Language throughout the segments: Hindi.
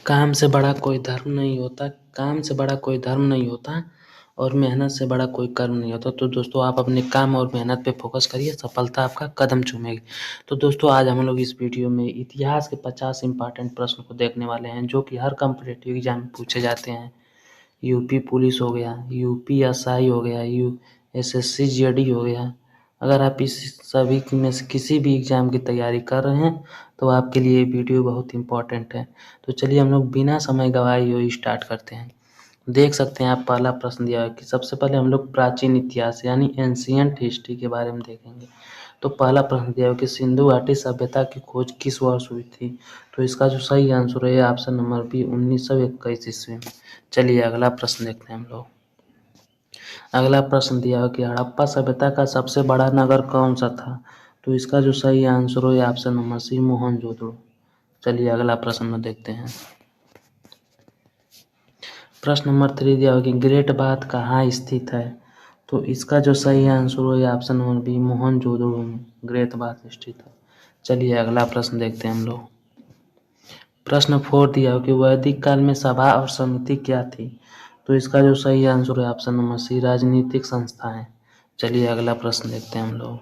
काम से बड़ा कोई धर्म नहीं होता, काम से बड़ा कोई धर्म नहीं होता और मेहनत से बड़ा कोई कर्म नहीं होता। तो दोस्तों आप अपने काम और मेहनत पे फ़ोकस करिए, सफलता आपका कदम चूमेगी। तो दोस्तों आज हम लोग इस वीडियो में इतिहास के 50 इम्पोर्टेंट प्रश्न को देखने वाले हैं, जो कि हर कॉम्पिटिटिव एग्ज़ाम में पूछे जाते हैं। यूपी पुलिस हो गया, यूपी एसआई हो गया, एसएससी जीडी हो गया। अगर आप इस सभी में से किसी भी एग्ज़ाम की तैयारी कर रहे हैं तो आपके लिए ये वीडियो बहुत इम्पोर्टेंट है। तो चलिए हम लोग बिना समय गवाए हुए स्टार्ट करते हैं। देख सकते हैं आप पहला प्रश्न दिया है कि सबसे पहले हम लोग प्राचीन इतिहास यानी एंशिएंट हिस्ट्री के बारे में देखेंगे। तो पहला प्रश्न दिया है कि सिंधु घाटी सभ्यता की खोज किस वर्ष हुई थी? तो इसका जो सही आंसर है ऑप्शन नंबर बी 1921 ईस्वी में। चलिए अगला प्रश्न देखते हैं हम लोग। अगला प्रश्न दिया है कि हड़प्पा सभ्यता का सबसे बड़ा नगर कौन सा था? तो इसका जो सही आंसर है ऑप्शन नंबर सी मोहनजोदड़ो। चलिए अगला प्रश्न देखते हैं। प्रश्न नंबर 3 दिया है कि ग्रेट बाथ कहाँ स्थित है? तो इसका जो सही आंसर है ऑप्शन नंबर बी मोहनजोदड़ो में ग्रेट बाथ स्थित है। चलिए अगला प्रश्न देखते हैं हम लोग। प्रश्न 4 दिया है कि वैदिक काल में सभा और समिति क्या थी? तो इसका जो सही आंसर है ऑप्शन नंबर सी राजनीतिक संस्थाएं। चलिए अगला प्रश्न देखते हैं हम लोग।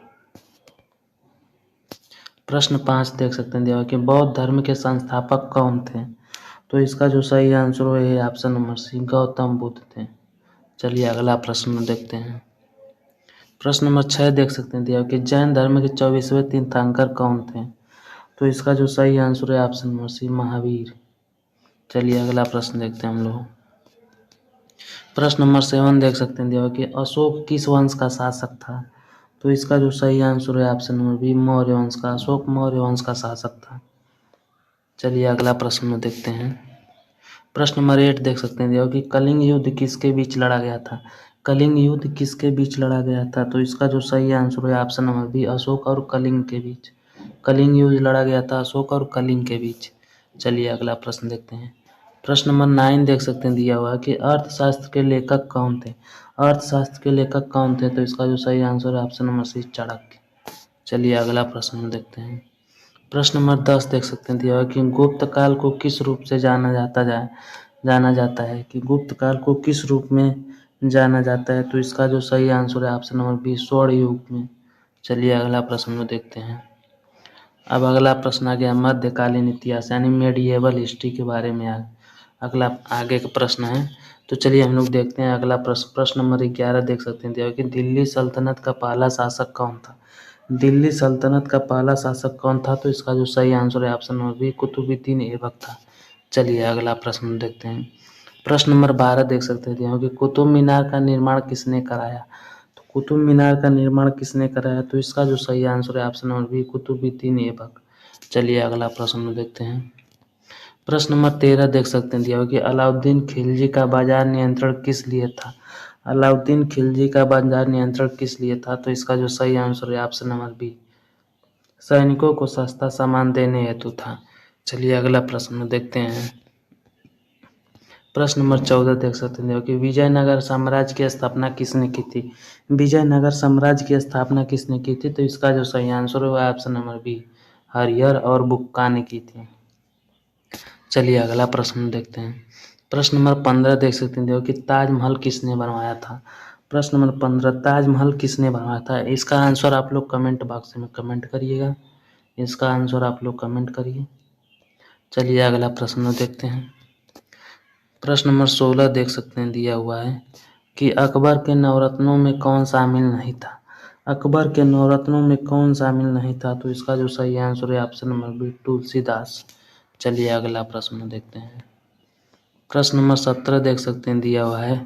प्रश्न 5 देख सकते हैं दिया है कि बौद्ध धर्म के संस्थापक कौन थे? तो इसका जो सही आंसर है option number C Gautam Buddha थे। चलिए अगला प्रश्न देखते हैं। प्रश्न नंबर 6 देख सकते हैं दिया है कि जैन धर्म के 24वें तीर्थंकर कौन थे? तो इसका जो सही आंसर है ऑप्शन नंबर सी महावीर। चलिए अगला प्रश्न देखते हैं हम लोग। प्रश्न नंबर 7 देख सकते हैं दिया है कि अशोक किस वंश का शासक था? तो इसका जो सही आंसर है ऑप्शन नंबर बी मौर्य वंश का। अशोक मौर्य वंश का शासक था। चलिए अगला प्रश्न देखते हैं। प्रश्न नंबर 8 देख सकते हैं दिया है कि कलिंग युद्ध किसके बीच लड़ा गया था? कलिंग युद्ध किसके बीच लड़ा गया था? तो इसका जो सही आंसर है ऑप्शन नंबर बी अशोक और कलिंग के बीच। कलिंग युद्ध लड़ा गया था अशोक और कलिंग के बीच। चलिए अगला प्रश्न देखते हैं। प्रश्न नंबर 9 देख सकते हैं दिया हुआ है कि अर्थशास्त्र के लेखक कौन थे? अर्थशास्त्र के लेखक कौन थे? तो इसका जो सही आंसर है ऑप्शन नंबर सी चाणक्य। चलिए अगला प्रश्न देखते हैं। प्रश्न नंबर 10 देख सकते हैं दिया हुआ है कि गुप्त काल को किस रूप से जाना जाता है कि गुप्त काल को किस रूप में जाना जाता है? तो इसका जो सही आंसर है ऑप्शन नंबर बी स्वर्ण युग में। चलिए अगला प्रश्न देखते हैं। अब अगला प्रश्न आ गया मध्यकालीन इतिहास यानी मेडिएवल हिस्ट्री के बारे में। अगला आगे का प्रश्न है। तो चलिए हम लोग देखते हैं अगला प्रश्न। प्रश्न नंबर 11 देख सकते हैं दिया है कि दिल्ली सल्तनत का पहला शासक कौन था? दिल्ली सल्तनत का पहला शासक कौन था? तो इसका जो सही आंसर है option number B Qutubuddin Aibak था। चलिए अगला प्रश्न देखते हैं। प्रश्न नंबर 12 देख सकते हैं दिया है कि कुतुब मीनार का निर्माण किसने कराया? तो कुतुब मीनार का निर्माण किसने कराया? तो इसका जो सही आंसर है option number B Qutubuddin Aibak. चलिए अगला प्रश्न देखते हैं। प्रश्न नंबर 13 देख सकते हैं दिया हुआ कि अलाउद्दीन खिलजी का बाजार नियंत्रण किस लिए था? अलाउद्दीन खिलजी का बाजार नियंत्रण किस लिए था? तो इसका जो सही आंसर है ऑप्शन नंबर बी सैनिकों को सस्ता सामान देने हेतु था। चलिए अगला प्रश्न देखते हैं। प्रश्न नंबर 14 देख सकते हैं कि विजयनगर साम्राज्य की स्थापना किसने की थी? विजयनगर साम्राज्य की स्थापना किसने की थी? तो इसका जो सही आंसर है वो ऑप्शन नंबर बी हरिहर और बुक्का ने की थी। चलिए अगला प्रश्न देखते हैं। प्रश्न नंबर 15 देख सकते हैं देखो कि ताजमहल किसने बनवाया था? प्रश्न नंबर 15 ताजमहल किसने बनवाया था? इसका आंसर आप लोग कमेंट बॉक्स में कमेंट करिएगा। इसका आंसर आप लोग कमेंट करिए। चलिए अगला प्रश्न देखते हैं। प्रश्न नंबर 16 देख सकते हैं दिया हुआ है कि अकबर के नवरत्नों में कौन शामिल नहीं था? अकबर के नवरत्नों में कौन शामिल नहीं था? तो इसका जो सही आंसर है ऑप्शन नंबर बी तुलसीदास। चलिए अगला प्रश्न देखते हैं। प्रश्न नंबर 17 देख सकते हैं दिया हुआ है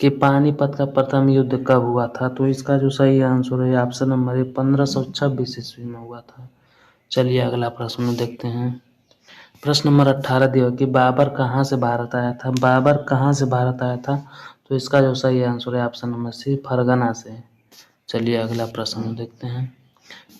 कि पानीपत का प्रथम युद्ध कब हुआ था? तो इसका जो सही आंसर है ऑप्शन नंबर 1526 ईस्वी में हुआ था। चलिए अगला प्रश्न देखते हैं। प्रश्न नंबर 18 दिया कि बाबर कहाँ से भारत आया था? बाबर कहाँ से भारत आया था? तो इसका जो सही आंसर है ऑप्शन नंबर सी फरगना से। चलिए अगला प्रश्न देखते हैं।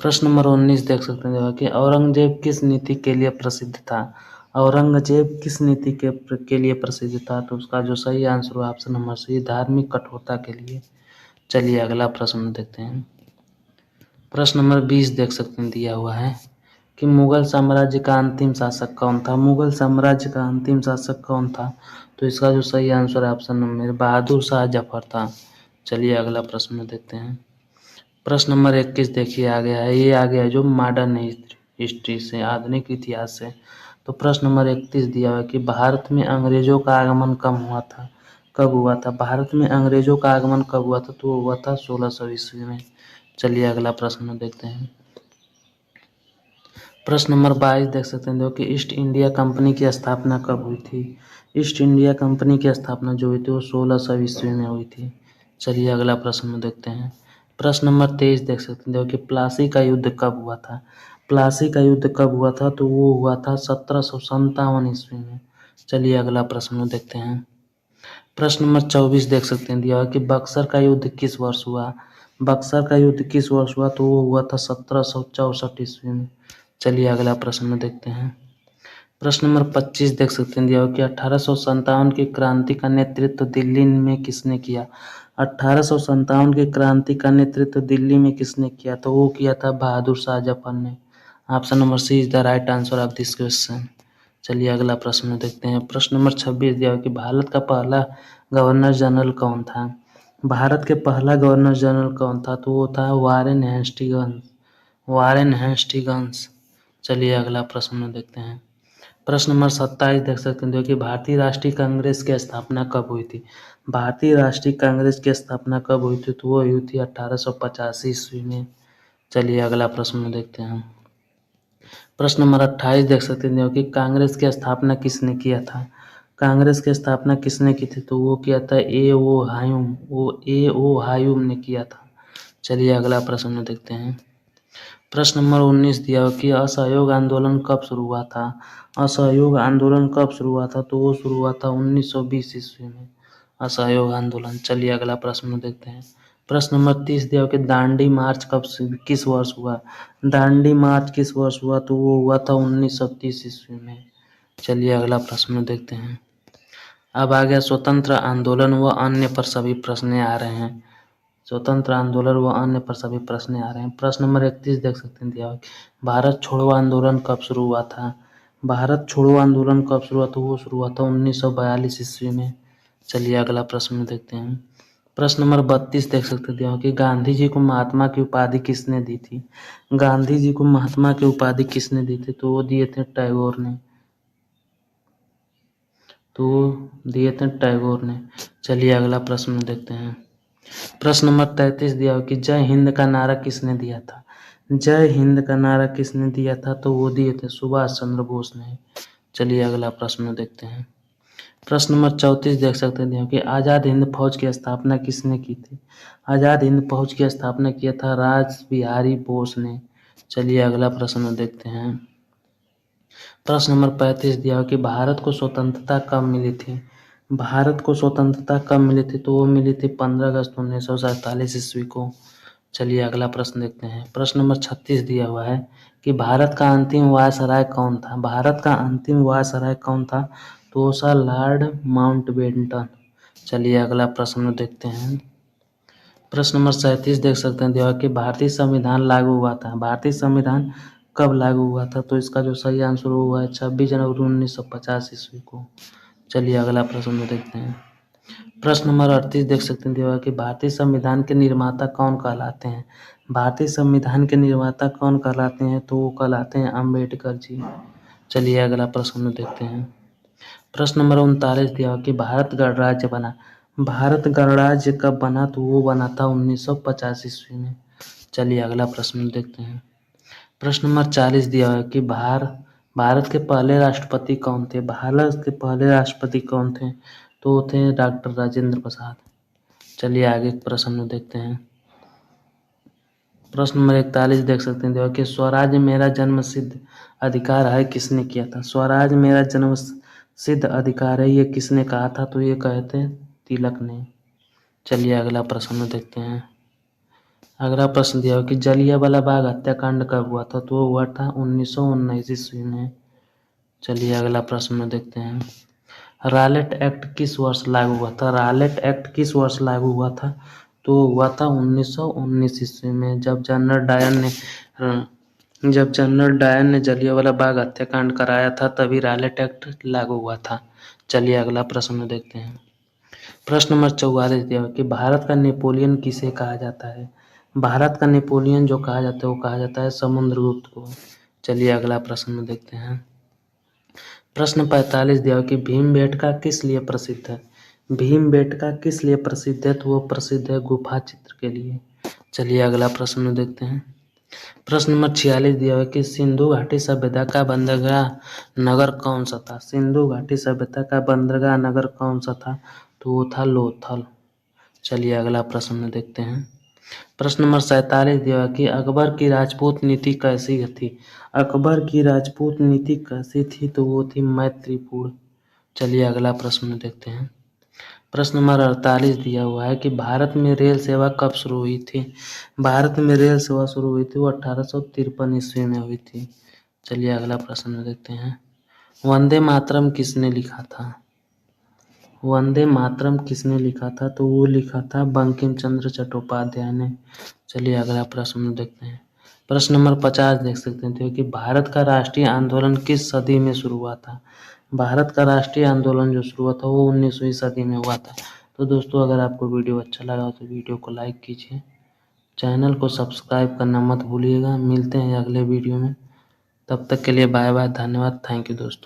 प्रश्न नंबर 19 देख सकते हैं कि औरंगजेब किस नीति के लिए प्रसिद्ध था? औरंगजेब किस नीति के लिए प्रसिद्ध था? तो उसका जो सही आंसर है ऑप्शन नंबर सी धार्मिक कठोरता के लिए। चलिए अगला प्रश्न देखते हैं। प्रश्न नंबर 20 देख सकते हैं दिया हुआ है कि मुगल साम्राज्य का अंतिम शासक कौन था? मुगल साम्राज्य का अंतिम शासक कौन था? तो इसका जो सही आंसर है ऑप्शन नंबर बहादुर शाह जफर था। चलिए अगला प्रश्न देखते हैं। प्रश्न नंबर 21 देखिए आ गया है, ये आ गया है जो मॉडर्न हिस्ट्री से, आधुनिक इतिहास से। तो प्रश्न नंबर 31 दिया हुआ है कि भारत में अंग्रेजों का आगमन कब हुआ था? भारत में अंग्रेजों का आगमन कब हुआ था? तो हुआ था 1600 ईस्वी में। चलिए अगला प्रश्न देखते हैं। प्रश्न नंबर 22 देख सकते हैं, देखो कि ईस्ट इंडिया कंपनी की स्थापना कब हुई थी? ईस्ट इंडिया कंपनी की स्थापना जो हुई थी वो 1600 ईस्वी में हुई थी। चलिए अगला प्रश्न देखते हैं। प्रश्न नंबर 23 देख सकते हैं, देखो कि प्लासी का युद्ध कब हुआ था? प्लासी का युद्ध कब हुआ था? तो वो हुआ था 1757 ईस्वी में। चलिए अगला प्रश्न देखते हैं। प्रश्न नंबर 24 देख सकते हैं, दिया हुआ कि बक्सर का युद्ध किस वर्ष हुआ? बक्सर का युद्ध किस वर्ष हुआ? तो वो हुआ था 1764 ईस्वी में। चलिए अगला प्रश्न देखते हैं। प्रश्न नंबर 25 देख सकते हैं, दिया हुआ कि 1857 की क्रांति का नेतृत्व दिल्ली में किसने किया? 1857 की क्रांति का नेतृत्व दिल्ली में किसने किया? तो वो किया था बहादुर शाह जफर ने। Option number C is the right answer of this question. चलिए अगला प्रश्न देखते हैं। प्रश्न नंबर 26 दिया हुआ कि भारत का पहला गवर्नर जनरल कौन था? भारत के पहला गवर्नर जनरल कौन था? तो वो था वारेन हेस्टिंग्स। Warren Hastings. चलिए अगला प्रश्न देखते हैं। प्रश्न नंबर 27 देख सकते हैं, जो कि भारतीय राष्ट्रीय कांग्रेस की स्थापना कब हुई थी? भारतीय राष्ट्रीय कांग्रेस की स्थापना कब हुई थी? तो वो हुई थी 1885 ईस्वी में। चलिए अगला प्रश्न देखते हैं। प्रश्न नंबर 28 देख सकते हैं, जो कि कांग्रेस की स्थापना किसने किया था? कांग्रेस की स्थापना किसने की थी? तो वो किया था ए ओ हायूम ने किया था। चलिए अगला प्रश्न देखते हैं। प्रश्न नंबर 19 दिया हो कि असहयोग आंदोलन कब शुरू हुआ था? असहयोग आंदोलन कब शुरू हुआ था? तो वो शुरू हुआ था 1920 ईस्वी में, असहयोग आंदोलन। चलिए अगला प्रश्न देखते हैं। प्रश्न नंबर 30 दिया हो कि दांडी मार्च किस वर्ष हुआ? दांडी मार्च किस वर्ष हुआ? तो वो हुआ था 1930 ईस्वी में। चलिए अगला प्रश्न देखते हैं। अब आ गया स्वतंत्र आंदोलन व अन्य पर सभी प्रश्न आ रहे हैं। स्वतंत्र आंदोलन व अन्य पर सभी प्रश्न आ रहे हैं। प्रश्न नंबर 31 देख सकते हैं, दिया हुआ है, भारत छोड़ो आंदोलन कब शुरू हुआ था? भारत छोड़ो आंदोलन कब शुरू हुआ था? वो शुरू हुआ था 1942 ईस्वी में। चलिए अगला प्रश्न देखते हैं। प्रश्न नंबर 32 देख सकते हैं, दिया हुआ है कि गांधी जी को महात्मा की उपाधि किसने दी थी? गांधी जी को महात्मा की उपाधि किसने दी थी? तो वो दिए थे टैगोर ने। टैगोर ने। चलिए अगला प्रश्न देखते हैं। प्रश्न नंबर 33 दिया हो कि जय हिंद का नारा किसने दिया था? जय हिंद का नारा किसने दिया था? तो वो दिए थे सुभाष चंद्र बोस ने। चलिए अगला प्रश्न देखते हैं। प्रश्न नंबर 34 देख सकते हैं, दिया हो कि आज़ाद हिंद फौज की स्थापना किसने की थी? आज़ाद हिंद फौज की स्थापना किया था राज बिहारी बोस ने। चलिए अगला प्रश्न देखते हैं। प्रश्न नंबर 35 दिया हो कि भारत को स्वतंत्रता कब मिली थी? भारत को स्वतंत्रता कब मिली थी? तो वो मिली थी 15 अगस्त 1947 ईस्वी को। चलिए अगला प्रश्न देखते हैं। प्रश्न नंबर 36 दिया हुआ है कि भारत का अंतिम वायसराय कौन था? भारत का अंतिम वायसराय कौन था? तो वो था लॉर्ड माउंटबेटन। चलिए अगला प्रश्न देखते हैं। प्रश्न नंबर 37 देख सकते हैं, दिया हुआ है कि भारतीय संविधान लागू हुआ था। भारतीय संविधान कब लागू हुआ था? तो इसका जो सही आंसर हुआ है 26 जनवरी 1950 ईस्वी को। चलिए अगला प्रश्न देखते हैं। प्रश्न नंबर 38 देख सकते हैं, दिया हुआ है कि भारतीय संविधान के निर्माता कौन कहलाते हैं? भारतीय संविधान के निर्माता कौन कहलाते हैं? तो वो कहलाते हैं अम्बेडकर जी। चलिए अगला प्रश्न देखते हैं। प्रश्न नंबर 39 दिया हुआ कि भारत गणराज्य बना। भारत गणराज्य कब बना? तो वो बना था 1950 ईस्वी में। चलिए अगला प्रश्न देखते हैं। प्रश्न नंबर 40 दिया हुआ है कि भारत के पहले राष्ट्रपति कौन थे? भारत के पहले राष्ट्रपति कौन थे? तो वो थे डॉक्टर राजेंद्र प्रसाद। चलिए आगे प्रश्न देखते हैं। प्रश्न नंबर 41 देख सकते हैं, दिया हुआ कि स्वराज मेरा जन्मसिद्ध अधिकार है किसने किया था? स्वराज मेरा जन्म सिद्ध अधिकार है, ये किसने कहा था? तो ये कहे थे तिलक ने। चलिए अगला प्रश्न देखते हैं। अगला प्रश्न दिया हो कि जलियांवाला बाग हत्याकांड कब हुआ था? तो वो हुआ था 1919 ईस्वी में। चलिए अगला प्रश्न देखते हैं। रॉलेट एक्ट किस वर्ष लागू हुआ था? रॉलेट एक्ट किस वर्ष लागू हुआ था? तो हुआ था 1919 ईस्वी में, जब जनरल डायर ने जब जनरल डायर ने जलियांवाला बाग हत्याकांड कराया था तभी रॉयलेट एक्ट लागू हुआ था। चलिए अगला प्रश्न देखते हैं। प्रश्न नंबर 44 दिया हुआ कि भारत का नेपोलियन किसे कहा जाता है? भारत का नेपोलियन जो कहा जाता है वो कहा जाता है समुद्रगुप्त को। चलिए अगला प्रश्न देखते हैं। प्रश्न 45 दिया हुआ कि भीमबेटका किस लिए प्रसिद्ध है? भीमबेटका किस लिए प्रसिद्ध है? तो वो प्रसिद्ध है गुफा चित्र के लिए। चलिए अगला प्रश्न देखते हैं। प्रश्न नंबर 46 दिया हुआ है कि सिंधु घाटी सभ्यता का बंदरगाह नगर कौन सा था? सिंधु घाटी सभ्यता का बंदरगाह नगर कौन सा था? तो वो था लोथल। चलिए अगला प्रश्न देखते हैं। प्रश्न नंबर 47 दिया हुआ है कि अकबर की राजपूत नीति कैसी थी? अकबर की राजपूत नीति कैसी थी? तो वो थी मैत्रीपूर्ण। चलिए अगला प्रश्न देखते हैं। प्रश्न नंबर 48 दिया हुआ है कि भारत में रेल सेवा कब शुरू हुई थी? भारत में रेल सेवा शुरू हुई थी वो 1853 ईस्वी में हुई थी। चलिए अगला प्रश्न देखते हैं। वंदे मातरम किसने लिखा था? वंदे मातरम किसने लिखा था? तो वो लिखा था बंकिम चंद्र चट्टोपाध्याय ने। चलिए अगला प्रश्न देखते हैं। प्रश्न नंबर 50 देख सकते हैं कि भारत का राष्ट्रीय आंदोलन किस सदी में शुरू हुआ था? भारत का राष्ट्रीय आंदोलन जो शुरू हुआ था वो 19वीं सदी में हुआ था। तो दोस्तों अगर आपको वीडियो अच्छा लगा हो तो वीडियो को लाइक कीजिए, चैनल को सब्सक्राइब करना मत भूलिएगा। मिलते हैं अगले वीडियो में, तब तक के लिए बाय बाय, धन्यवाद, थैंक यू दोस्तों।